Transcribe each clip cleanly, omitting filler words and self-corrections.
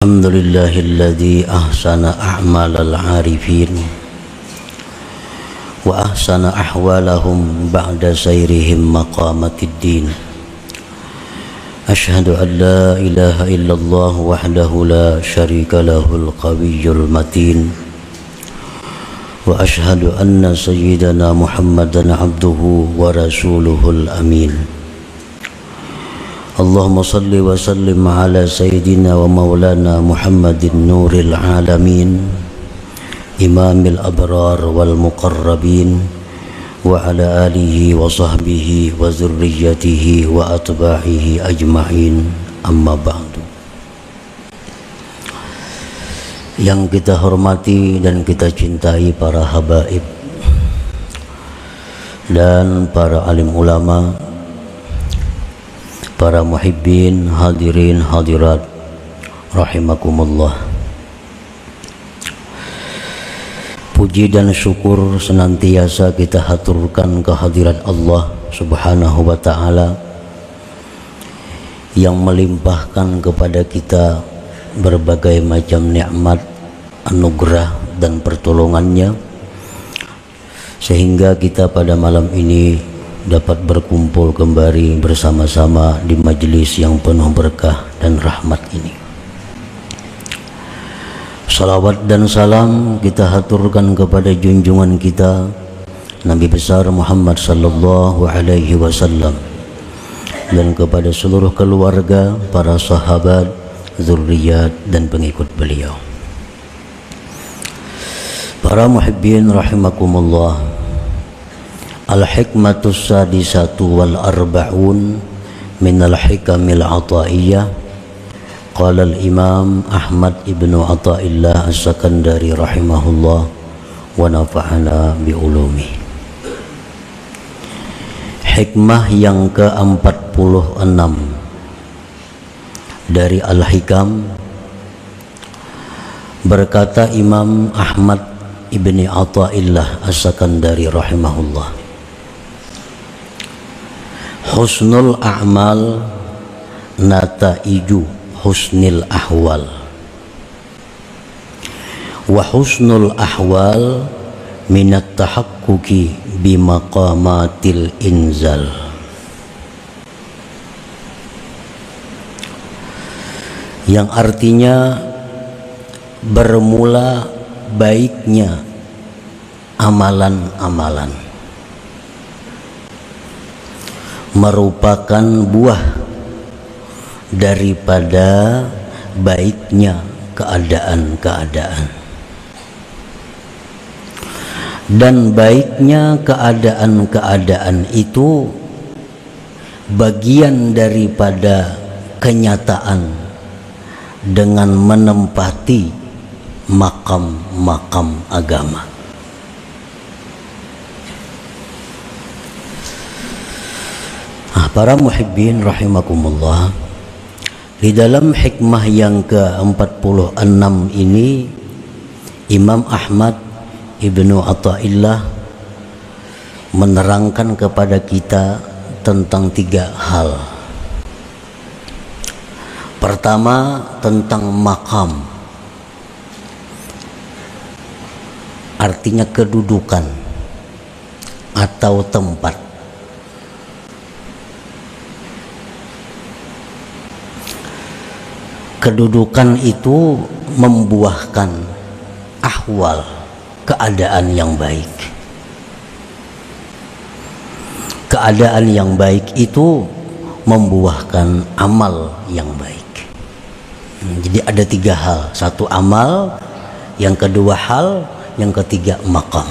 الحمد لله الذي أحسن أعمال العارفين وأحسن أحوالهم بعد سيرهم مقامة الدين. أشهد أن لا إله إلا الله وحده لا شريك له القوي المتين، وأشهد أن سيدنا محمدا عبده ورسوله الأمين. اللهم صل وسلم على سيدنا ومولانا محمد نور العالمين إمام الأبرار والمقربين وعلى آله وصحبه وذريته وأتباعه أجمعين. أما بعد. Yang kita hormati dan kita cintai para habaib dan para alim ulama, para muhibbin, hadirin hadirat rahimakumullah. Puji dan syukur senantiasa kita haturkan kehadirat Allah Subhanahu wa ta'ala yang melimpahkan kepada kita berbagai macam nikmat, anugerah dan pertolongannya, sehingga kita pada malam ini dapat berkumpul kembali bersama-sama di majelis yang penuh berkah dan rahmat ini. Salawat dan salam kita haturkan kepada junjungan kita Nabi besar Muhammad sallallahu alaihi wasallam dan kepada seluruh keluarga, para sahabat, zurriyat dan pengikut beliau. Para muhibbin rahimakumullah, al-hikmatus sadisatu wal arba'un minal hikamil ataiyah. Qala al-imam Ahmad ibnu Athaillah as-Sakandari rahimahullah wa nafa'ana bi'ulumi. Hikmah yang ke-46 dari Al-Hikam, berkata Imam Ahmad ibni Athaillah as-Sakandari rahimahullah, husnul a'mal nataiju husnil ahwal, wa husnul ahwal minat tahakkuki bimaqamatil inzal. Yang artinya bermula baiknya amalan-amalan merupakan buah daripada baiknya keadaan-keadaan, dan baiknya keadaan-keadaan itu bagian daripada kenyataan dengan menempati makam-makam agama. Para muhibbin rahimakumullah, di dalam hikmah yang ke-46 ini Imam Ahmad ibnu Athaillah menerangkan kepada kita tentang 3 hal. Pertama, tentang makam, artinya kedudukan atau tempat. Kedudukan itu membuahkan ahwal, keadaan yang baik. Keadaan yang baik itu membuahkan amal yang baik. Jadi ada 3 hal. 1 amal, yang kedua hal, yang ketiga maqam.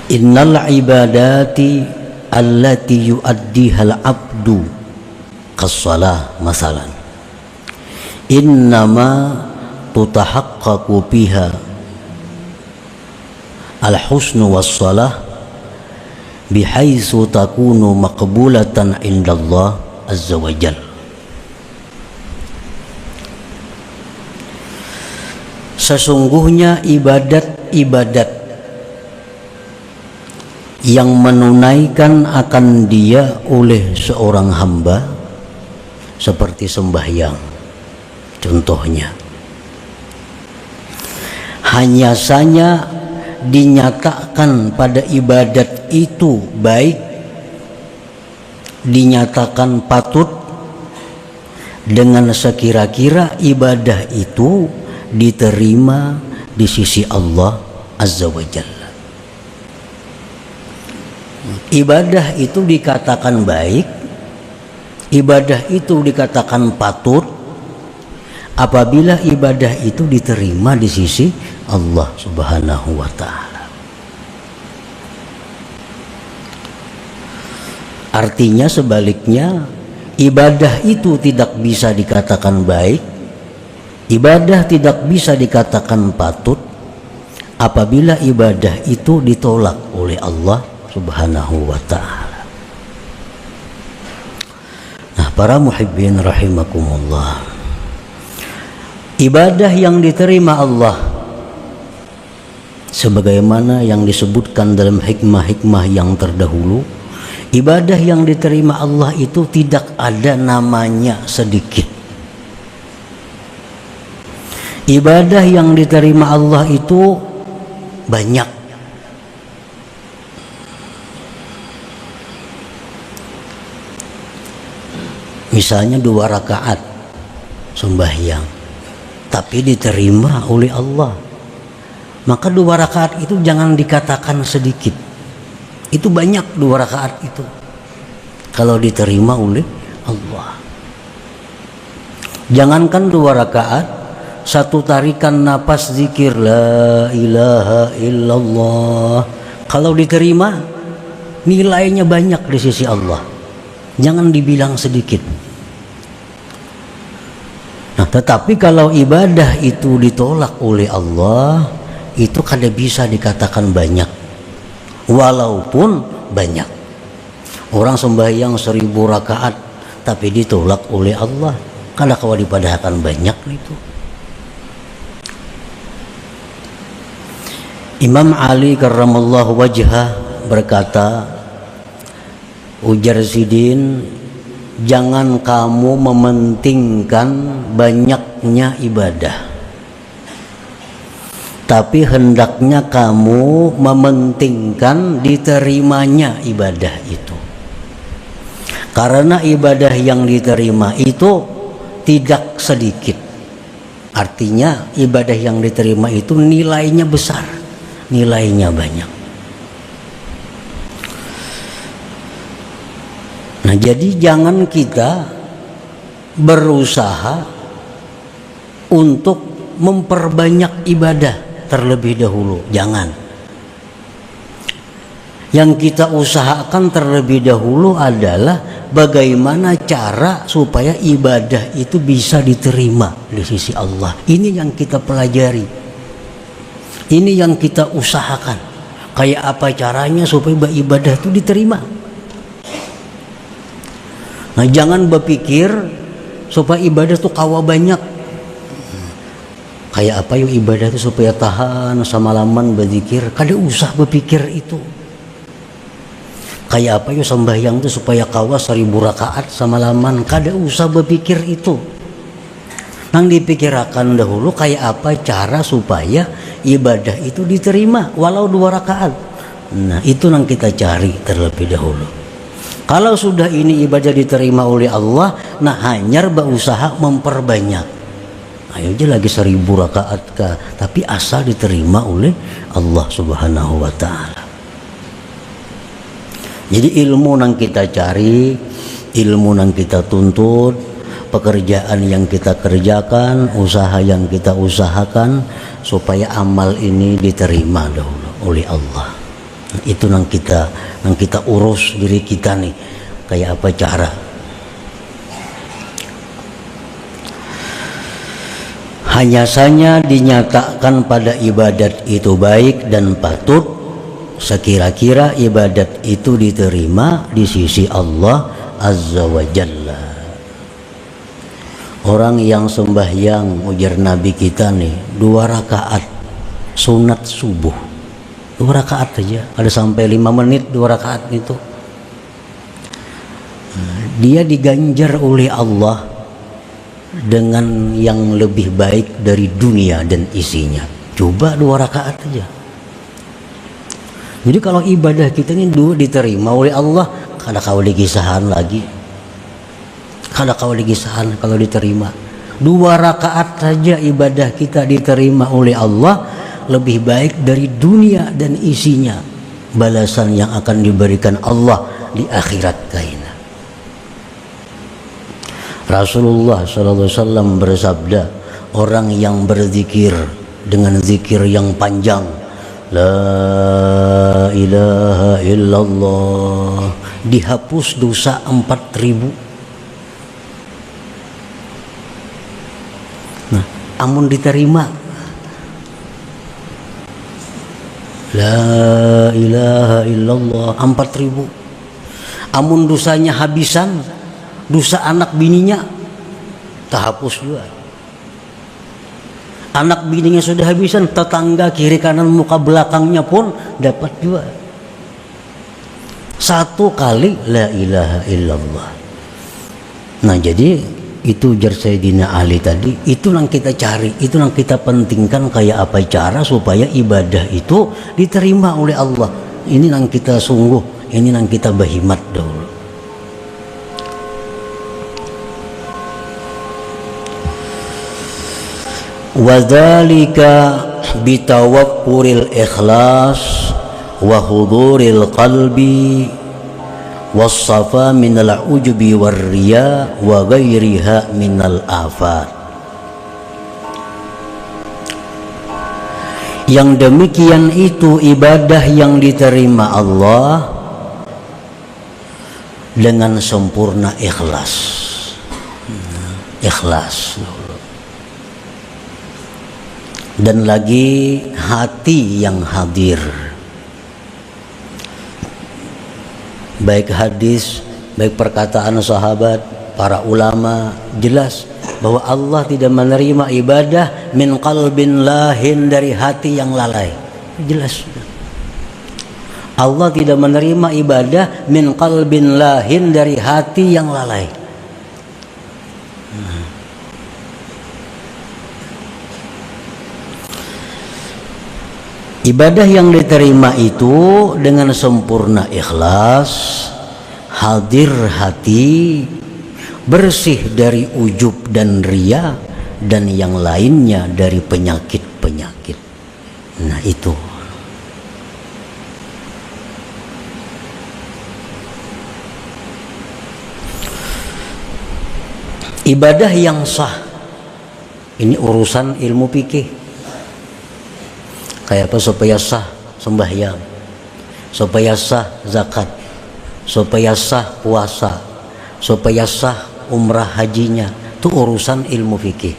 Innal ibadati allati yu'addiha al-abdu kas-shalah masalan innama tutahaqqaqu biha al-husnu was-shalah bihaitsu takunu maqbulatan indallah azza wa jalla. Sesungguhnya ibadat-ibadat yang menunaikan akan dia oleh seorang hamba seperti sembahyang contohnya, hanya saja dinyatakan pada ibadat itu baik, dinyatakan patut dengan sekira-kira ibadah itu diterima di sisi Allah Azza wa Jalla. Ibadah itu dikatakan baik, ibadah itu dikatakan patut apabila ibadah itu diterima di sisi Allah Subhanahu wa Ta'ala. Artinya sebaliknya, ibadah itu tidak bisa dikatakan baik, ibadah tidak bisa dikatakan patut apabila ibadah itu ditolak oleh Allah Subhanahu wa Ta'ala. Nah, para muhibbin rahimakumullah, ibadah yang diterima Allah sebagaimana yang disebutkan dalam hikmah-hikmah yang terdahulu, ibadah yang diterima Allah itu tidak ada namanya sedikit. Ibadah yang diterima Allah itu banyak. Misalnya 2 rakaat sembahyang, tapi diterima oleh Allah, maka 2 rakaat itu jangan dikatakan sedikit. Itu banyak 2 rakaat itu kalau diterima oleh Allah. Jangankan 2 rakaat, 1 tarikan napas zikir la ilaha illallah, kalau diterima nilainya banyak di sisi Allah, jangan dibilang sedikit. Nah, tetapi kalau ibadah itu ditolak oleh Allah, itu kada bisa dikatakan banyak, walaupun banyak. Orang sembahyang 1000 rakaat tapi ditolak oleh Allah, kada kawa dipadahkan banyak itu. Imam Ali karramallahu wajhah berkata, ujar Sidin, jangan kamu mementingkan banyaknya ibadah, tapi hendaknya kamu mementingkan diterimanya ibadah itu. Karena ibadah yang diterima itu tidak sedikit. Artinya ibadah yang diterima itu nilainya besar, nilainya banyak. Nah, jadi jangan kita berusaha untuk memperbanyak ibadah terlebih dahulu, jangan. Yang kita usahakan terlebih dahulu adalah bagaimana cara supaya ibadah itu bisa diterima di sisi Allah. Ini yang kita pelajari, ini yang kita usahakan. Kayak apa caranya supaya ibadah itu diterima. Nah, jangan berpikir supaya ibadah itu kawa banyak. Kayak apa yuk ibadah itu supaya tahan semalaman berzikir, kada usah berpikir itu. Kayak apa yuk sembahyang itu supaya kawa 1000 rakaat semalaman, kada usah berpikir itu. Nang dipikirkan dahulu kayak apa cara supaya ibadah itu diterima walau 2 rakaat. Nah, itu yang kita cari terlebih dahulu. Kalau sudah ini ibadah diterima oleh Allah, nah hanya berusaha memperbanyak. Ayo aja lagi 1000 rakaat kah, tapi asal diterima oleh Allah Subhanahu wa Ta'ala. Jadi ilmu yang kita cari, ilmu yang kita tuntut, pekerjaan yang kita kerjakan, usaha yang kita usahakan supaya amal ini diterima dahulu oleh Allah. Itu yang kita urus diri kita nih, kayak apa cara. Hanya saja dinyatakan pada ibadat itu baik dan patut sekira-kira ibadat itu diterima di sisi Allah Azza wa Jalla. Orang yang sembahyang, ujar Nabi kita nih, 2 rakaat sunat subuh, 2 rakaat aja, ada sampai 5 menit 2 rakaat itu. Dia diganjar oleh Allah dengan yang lebih baik dari dunia dan isinya. Coba 2 rakaat aja. Jadi kalau ibadah kita ini diterima oleh Allah, kada kau digisahan lagi. Kada kau digisahan kalau diterima. 2 rakaat saja ibadah kita diterima oleh Allah, lebih baik dari dunia dan isinya. Balasan yang akan diberikan Allah di akhirat kaina. Rasulullah SAW bersabda, orang yang berzikir dengan zikir yang panjang, la ilaha illallah, dihapus dosa 4.000. Nah, amun diterima la ilaha illallah 4.000. Amun dosanya habisan, dosa anak bininya terhapus juga. Anak bininya sudah habisan, tetangga kiri kanan muka belakangnya pun dapat juga. 1 kali la ilaha illallah. Nah, jadi itu jar Sayyidina Ali tadi, itu yang kita cari, itu yang kita pentingkan, kayak apa cara supaya ibadah itu diterima oleh Allah. Ini yang kita sungguh, ini yang kita berhimat dahulu. Wadzalika bitawakkuril ikhlas wa huduril qalbi wassafa minal ujubi warriya wa ghairiha minal afat. Yang demikian itu ibadah yang diterima Allah dengan sempurna ikhlas. Ikhlas. Dan lagi hati yang hadir. Baik hadis, baik perkataan sahabat, para ulama, jelas bahwa Allah tidak menerima ibadah min qalbin lahin, dari hati yang lalai. Jelas. Allah tidak menerima ibadah min qalbin lahin, dari hati yang lalai. Ibadah yang diterima itu dengan sempurna ikhlas, hadir hati, bersih dari ujub dan riya dan yang lainnya dari penyakit-penyakit. Nah, itu. Ibadah yang sah. Ini urusan ilmu fikih. Kayak apa supaya sah sembahyang, supaya sah zakat, supaya sah puasa, supaya sah umrah hajinya. Itu urusan ilmu fikih.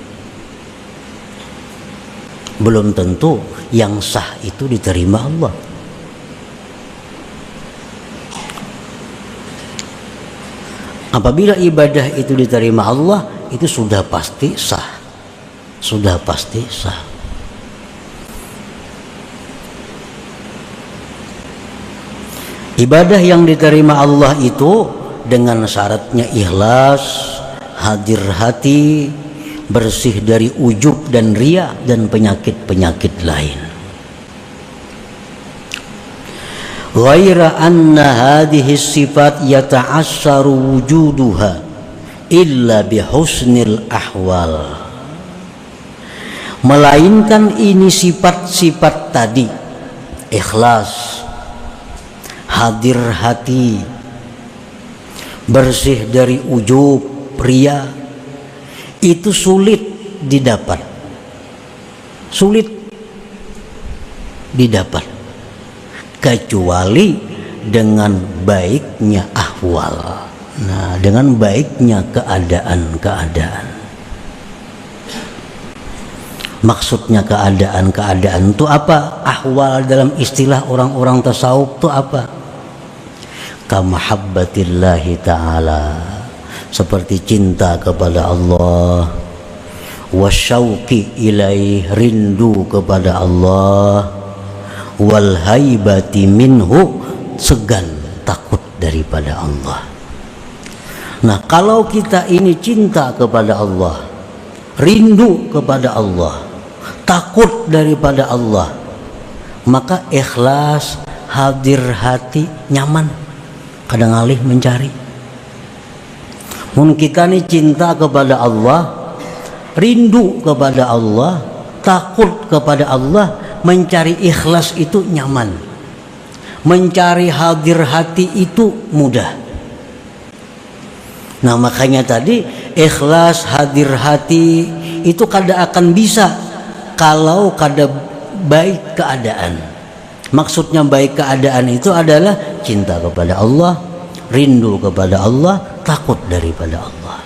Belum tentu yang sah itu diterima Allah. Apabila ibadah itu diterima Allah, itu sudah pasti sah. Sudah pasti sah. Ibadah yang diterima Allah itu dengan syaratnya ikhlas, hadir hati, bersih dari ujub dan riya dan penyakit-penyakit lain. Ghaira anna hadhihi sifat yata'assaru wujuduha illa bihusnil ahwal. Melainkan ini sifat-sifat tadi, ikhlas, hadir hati, bersih dari ujub, riya, itu sulit didapat. Sulit didapat kecuali dengan baiknya ahwal. Nah, dengan baiknya keadaan-keadaan. Maksudnya keadaan-keadaan itu apa? Ahwal dalam istilah orang-orang tasawuf itu apa? Kamahabbatillahi ta'ala, seperti cinta kepada Allah, wasyauqi ilaih, rindu kepada Allah, wal haibati minhu, segan takut daripada Allah. Nah, kalau kita ini cinta kepada Allah, rindu kepada Allah, takut daripada Allah, maka ikhlas, hadir hati, nyaman, kadang alih mencari. Mun kita ini cinta kepada Allah, rindu kepada Allah, takut kepada Allah, mencari ikhlas itu nyaman, mencari hadir hati itu mudah. Nah, makanya tadi ikhlas, hadir hati itu kada akan bisa kalau kada baik keadaan. Maksudnya baik keadaan itu adalah cinta kepada Allah, rindu kepada Allah, takut daripada Allah.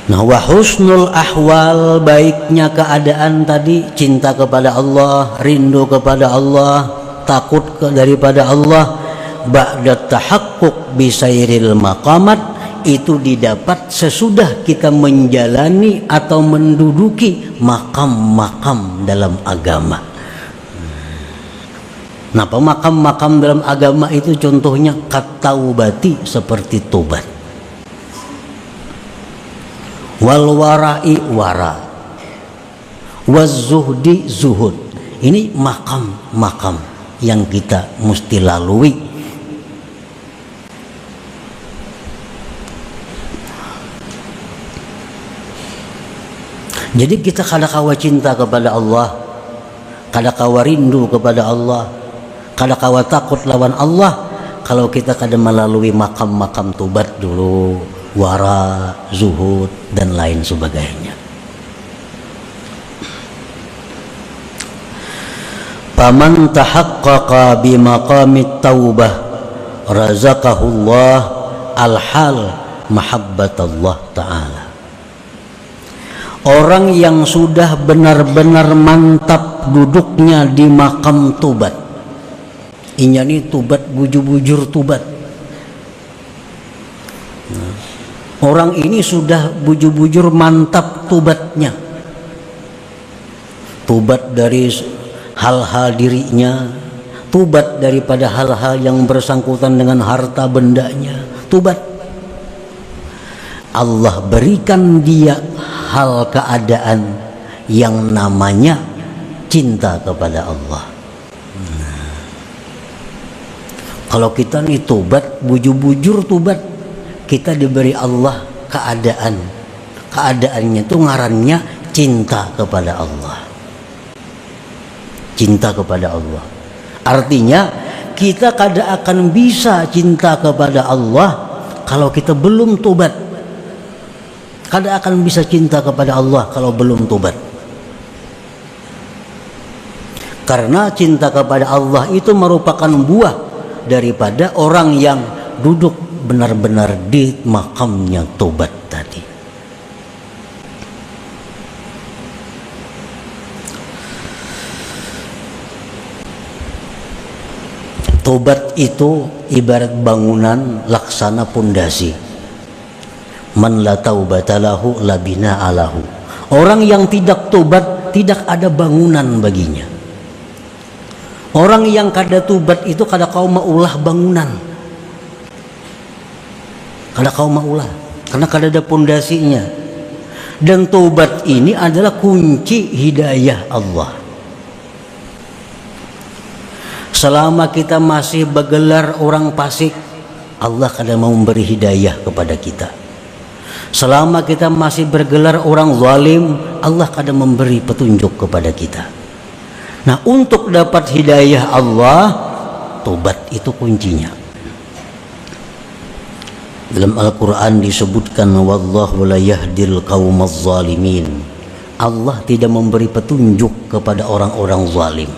Nah, wa husnul ahwal, baiknya keadaan tadi, cinta kepada Allah, rindu kepada Allah, takut daripada Allah, ba'da tahaqquq bisairil maqamat, itu didapat sesudah kita menjalani atau menduduki makam-makam dalam agama. Nah, makam-makam dalam agama itu contohnya kataubati, seperti tobat, wal wara'i wara, waz zuhdi zuhud. Ini makam-makam yang kita mesti lalui. Jadi kita kada kawa cinta kepada Allah, kada kawa rindu kepada Allah, kada kawa takut lawan Allah kalau kita kada melalui makam-makam tobat dulu, wara, zuhud, dan lain sebagainya. Faman tahaqqaqa bi maqamit taubah razaqahullah al-hal mahabbatallah ta'ala. Orang yang sudah benar-benar mantap duduknya di makam tobat, inya ni tobat bujur-bujur tobat. Orang ini sudah bujur-bujur mantap tobatnya, tobat dari hal-hal dirinya, tobat daripada hal-hal yang bersangkutan dengan harta bendanya, tobat. Allah berikan dia hal keadaan yang namanya cinta kepada Allah. Kalau kita nih tobat, bujur-bujur tobat, kita diberi Allah keadaannya itu ngarannya cinta kepada Allah. Cinta kepada Allah artinya kita kada akan bisa cinta kepada Allah kalau kita belum tobat. Kada akan bisa cinta kepada Allah kalau belum tobat. Karena cinta kepada Allah itu merupakan buah daripada orang yang duduk benar-benar di makamnya tobat tadi. Tobat itu ibarat bangunan laksana pondasi. Man la taubata lahu la binaa lahu. Orang yang tidak tobat tidak ada bangunan baginya. Orang yang kada tobat itu kada kau maulah bangunan, kada kau maulah, karena kada ada pondasinya. Dan tobat ini adalah kunci hidayah Allah. Selama kita masih bergelar orang fasik, Allah kada mau memberi hidayah kepada kita. Selama kita masih bergelar orang zalim, Allah kadang memberi petunjuk kepada kita. Nah, untuk dapat hidayah Allah, tobat itu kuncinya. Dalam Al-Quran disebutkan, wallahu la yahdil qaumaz zalimin. Allah tidak memberi petunjuk kepada orang-orang zalim.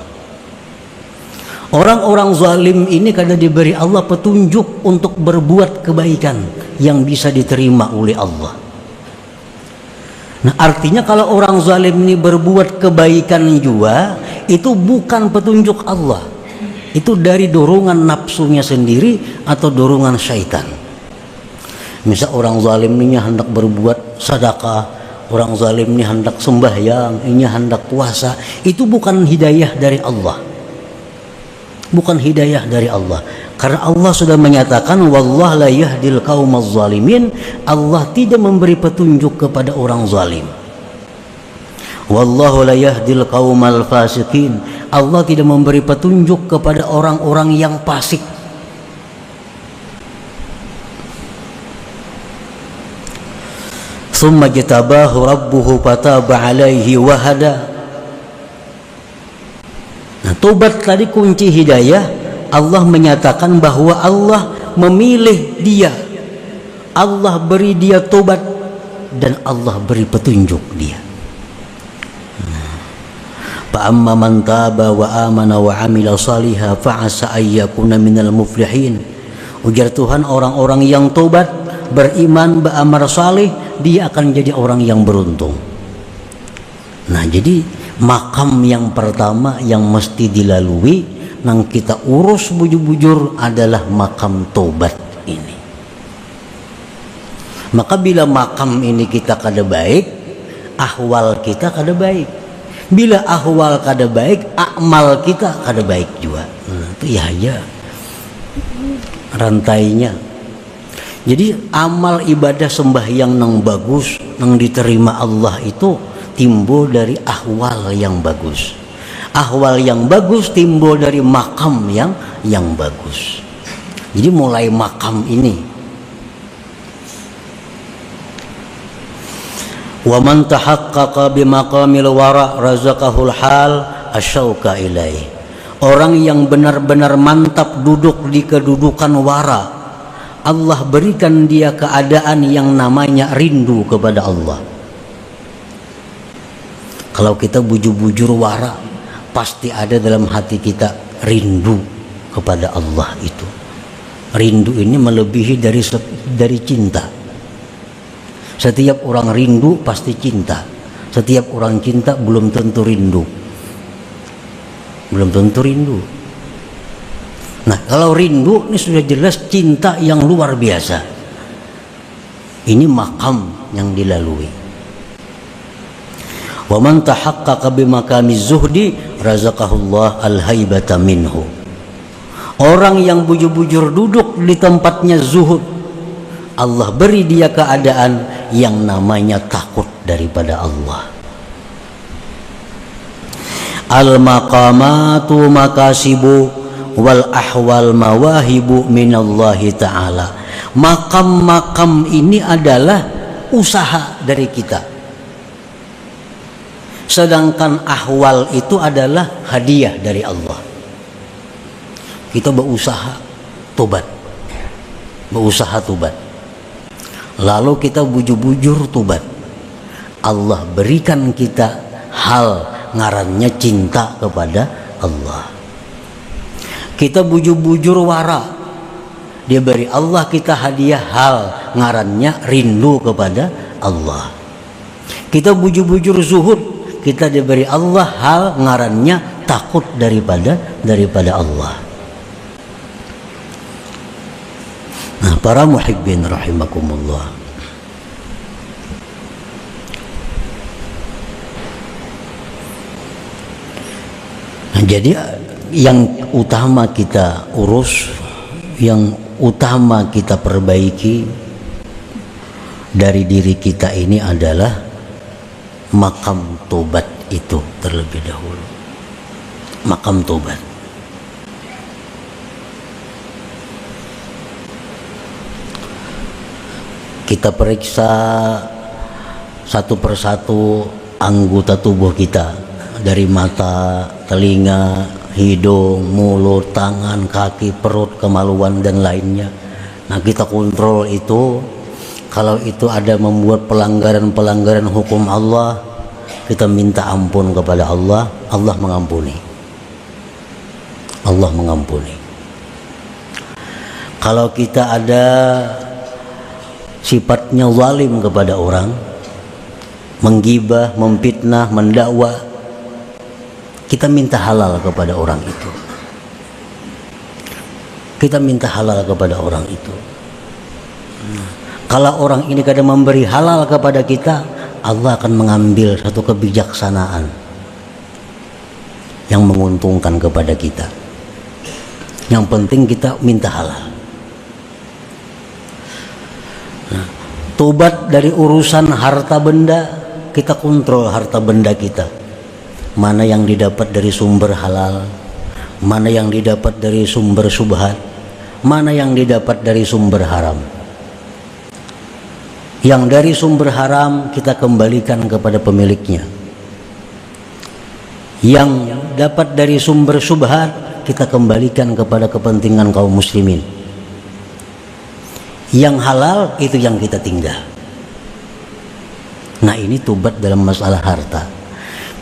Orang-orang zalim ini kadang diberi Allah petunjuk untuk berbuat kebaikan yang bisa diterima oleh Allah. Nah, artinya kalau orang zalim ini berbuat kebaikan juga, itu bukan petunjuk Allah. Itu dari dorongan nafsunya sendiri atau dorongan syaitan. Misal orang zalim ini hendak berbuat sedekah, orang zalim ini hendak sembahyang, ini hendak puasa, itu bukan hidayah dari Allah. Bukan hidayah dari Allah. Karena Allah sudah menyatakan wallahu la yahdil qaumaz zalimin, Allah tidak memberi petunjuk kepada orang zalim. Wallahu la yahdil qaumal fasiqin, Allah tidak memberi petunjuk kepada orang-orang yang fasik. Tsumma jatabahu rabbuhu fataba alaihi wa hada. Nah, tobat tadi kunci hidayah. Allah menyatakan bahwa Allah memilih dia, Allah beri dia tobat, dan Allah beri petunjuk dia. Fa amma man taba wa amana wa amila salihah fa asa ayyakuna minal muflihin. Ujar Tuhan, orang-orang yang tobat, beriman, beramal saleh, dia akan jadi orang yang beruntung. Nah, jadi makam yang pertama yang mesti dilalui nang kita urus bujur-bujur adalah makam tobat ini. Maka bila makam ini kita kada baik, ahwal kita kada baik. Bila ahwal kada baik, amal kita kada baik juga. Nah, itu ya rantainya. Jadi amal ibadah sembahyang nang bagus, nang diterima Allah itu timbul dari ahwal yang bagus. Ahwal yang bagus timbul dari makam yang bagus. Jadi mulai makam ini. Wa man tahaqqaqa bi maqamil wara razaqahul hal asyauka ilaih. Orang yang benar-benar mantap duduk di kedudukan wara, Allah berikan dia keadaan yang namanya rindu kepada Allah. Kalau kita bujur-bujur wara, pasti ada dalam hati kita rindu kepada Allah itu. Rindu ini melebihi dari cinta. Setiap orang rindu pasti cinta. Setiap orang cinta belum tentu rindu. Belum tentu rindu. Nah, kalau rindu ini sudah jelas cinta yang luar biasa. Ini makam yang dilalui. Wa man tahaqqaqa bi makamiz zuhdi razaqahullah al-haibata minhu. Orang yang bujur-bujur duduk di tempatnya zuhud, Allah beri dia keadaan yang namanya takut daripada Allah. Al-maqamatu makasibu wal ahwal mawahibu minallahi ta'ala. Makam-makam ini adalah usaha dari kita, sedangkan ahwal itu adalah hadiah dari Allah. Kita berusaha tobat, lalu kita bujur-bujur tobat, Allah berikan kita hal ngarannya cinta kepada Allah. Kita bujur-bujur wara, dia beri Allah kita hadiah hal ngarannya rindu kepada Allah. Kita bujur-bujur zuhud, kita diberi Allah hal ngarannya takut daripada Allah. Nah, para muhibbin rahimakumullah, nah, jadi yang utama kita urus, yang utama kita perbaiki dari diri kita ini adalah makam tobat itu terlebih dahulu. Makam tobat. Kita periksa satu persatu anggota tubuh kita, dari mata, telinga, hidung, mulut, tangan, kaki, perut, kemaluan dan lainnya. Nah, kita kontrol itu. Kalau itu ada membuat pelanggaran-pelanggaran hukum Allah, kita minta ampun kepada Allah, Allah mengampuni. Allah mengampuni. Kalau kita ada sifatnya zalim kepada orang, menggibah, memfitnah, mendakwa, kita minta halal kepada orang itu. Kita minta halal kepada orang itu. Kalau orang ini kadang memberi halal kepada kita, Allah akan mengambil satu kebijaksanaan yang menguntungkan kepada kita. Yang penting kita minta halal. Nah, tobat dari urusan harta benda, kita kontrol harta benda kita. Mana yang didapat dari sumber halal, mana yang didapat dari sumber syubhat, mana yang didapat dari sumber haram. Yang dari sumber haram kita kembalikan kepada pemiliknya. Yang dapat dari sumber syubhat kita kembalikan kepada kepentingan kaum muslimin. Yang halal itu yang kita tinggal. Nah, ini tobat dalam masalah harta.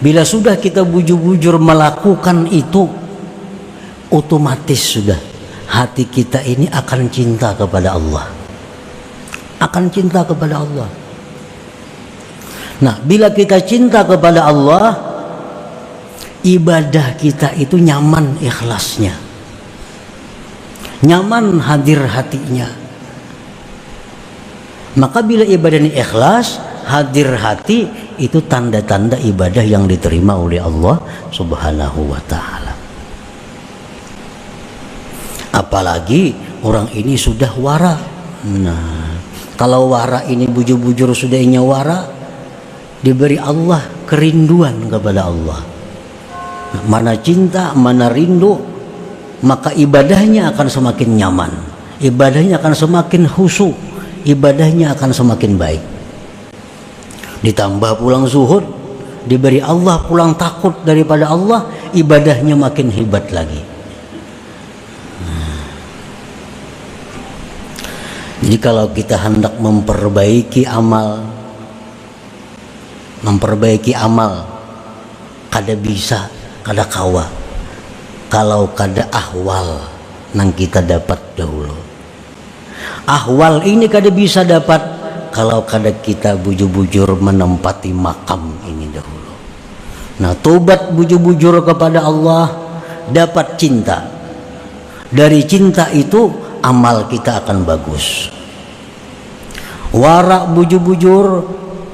Bila sudah kita bujur-bujur melakukan itu, otomatis sudah hati kita ini akan cinta kepada Allah. Akan cinta kepada Allah. Nah, bila kita cinta kepada Allah, ibadah kita itu nyaman ikhlasnya, nyaman hadir hatinya. Maka bila ibadah ini ikhlas, hadir hati, itu tanda-tanda ibadah yang diterima oleh Allah Subhanahu wa ta'ala. Apalagi orang ini sudah wara. Nah, kalau wara ini bujur-bujur sudah wara, diberi Allah kerinduan kepada Allah. Mana cinta, mana rindu, maka ibadahnya akan semakin nyaman, ibadahnya akan semakin khusyuk, ibadahnya akan semakin baik. Ditambah pulang zuhud, diberi Allah pulang takut daripada Allah, ibadahnya makin hebat lagi. Jadi kalau kita hendak memperbaiki amal, kada bisa, kada kawa kalau kada ahwal nang kita dapat dahulu. Ahwal ini kada bisa dapat kalau kada kita bujur-bujur menempati makam ini dahulu. Nah, tobat bujur-bujur kepada Allah, dapat cinta. Dari cinta itu amal kita akan bagus. Wara bujur-bujur,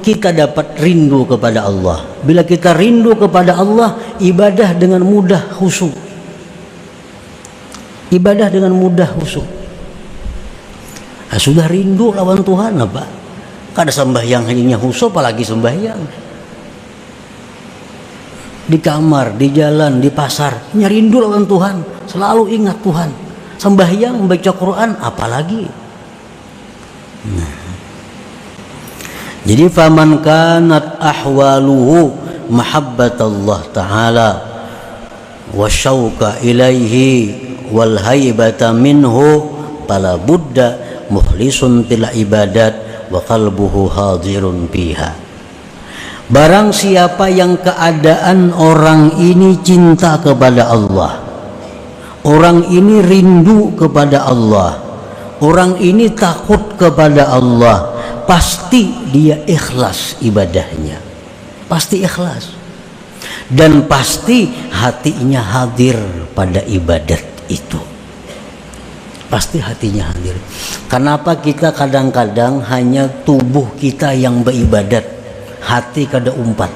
kita dapat rindu kepada Allah. Bila kita rindu kepada Allah, ibadah dengan mudah khusyuk. Ibadah dengan mudah khusyuk. Nah, sudah rindu lawan Tuhan apa? Kada sembahyang hanya khusyuk, apalagi sembahyang. Di kamar, di jalan, di pasar, rindu lawan Tuhan, selalu ingat Tuhan. Sembahyang, membaca Quran, apalagi. Nah, jadi faman kanat ahwaluhu mahabbatallah ta'ala wa syauqa ilaihi wal haibata minhu fala budda mukhlisun til ibadat wa qalbuhu hadirun biha. Barang siapa yang keadaan orang ini cinta kepada Allah, orang ini rindu kepada Allah, orang ini takut kepada Allah, pasti dia ikhlas ibadahnya, pasti ikhlas, dan pasti hatinya hadir pada ibadat itu, pasti hatinya hadir. Kenapa kita kadang-kadang hanya tubuh kita yang beribadat, hati kada umpat?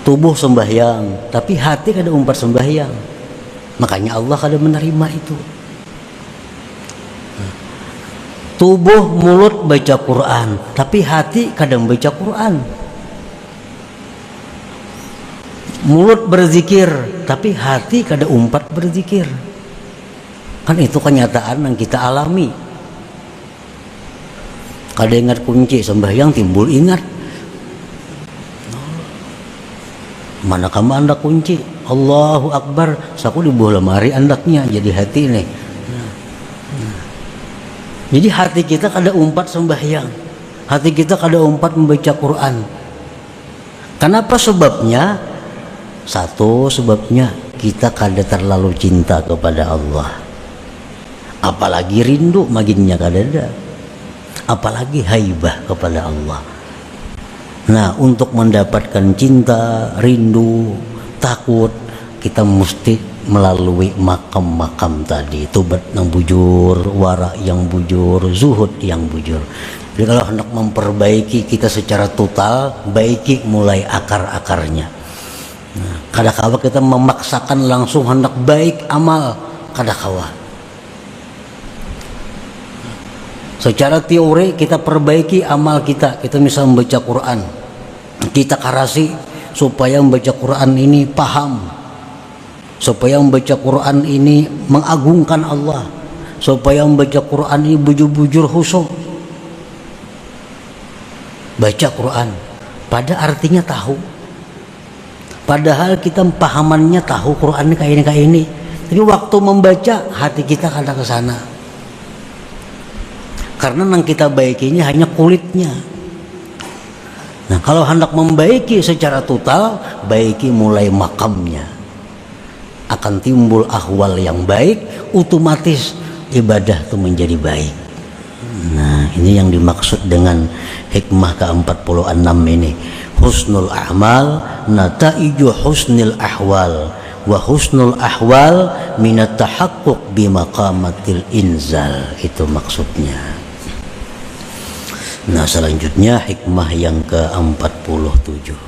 Tubuh sembahyang, tapi hati kada umpat sembahyang, makanya Allah kada menerima itu. Tubuh mulut baca Quran, tapi hati kadang baca Quran. Mulut berzikir, tapi hati kada umpat berzikir. Kan itu kenyataan yang kita alami. Kada ingat kunci sembahyang, timbul ingat. Mana kamu anda kunci? Allahu Akbar, saku di bawah lemari andaknya jadi hati nih. Jadi hati kita kada umpat sembahyang, hati kita kada umpat membaca Quran. Kenapa sebabnya? Satu sebabnya kita kada terlalu cinta kepada Allah, apalagi rindu maginnya kada ada, apalagi haibah kepada Allah. Nah, untuk mendapatkan cinta, rindu, takut, kita mesti melalui makam-makam tadi. Tobat yang bujur, wara yang bujur, zuhud yang bujur. Jadi kalau hendak memperbaiki kita secara total, baiki mulai akar-akarnya. Nah, kadang-kala kita memaksakan langsung hendak baik amal, kadang-kala. Secara teori kita perbaiki amal kita misal membaca Quran, kita karasi supaya membaca Quran ini paham, supaya membaca Quran ini mengagungkan Allah, supaya membaca Quran ini bujur-bujur khusyuk. Baca Quran pada artinya tahu, padahal kita pahamannya tahu Quran kayak ini, tapi waktu membaca hati kita kadang ke sana, karena yang kita baikinya hanya kulitnya. Nah, kalau hendak membaiki secara total, baiki mulai makamnya, akan timbul ahwal yang baik, otomatis ibadah itu menjadi baik. Nah, ini yang dimaksud dengan hikmah ke-46 ini. Husnul a'mal nataiju husnil ahwal, wa husnul ahwal minat tahaqquq bimaqamatil inzal. Itu maksudnya. Nah, selanjutnya hikmah yang ke-47.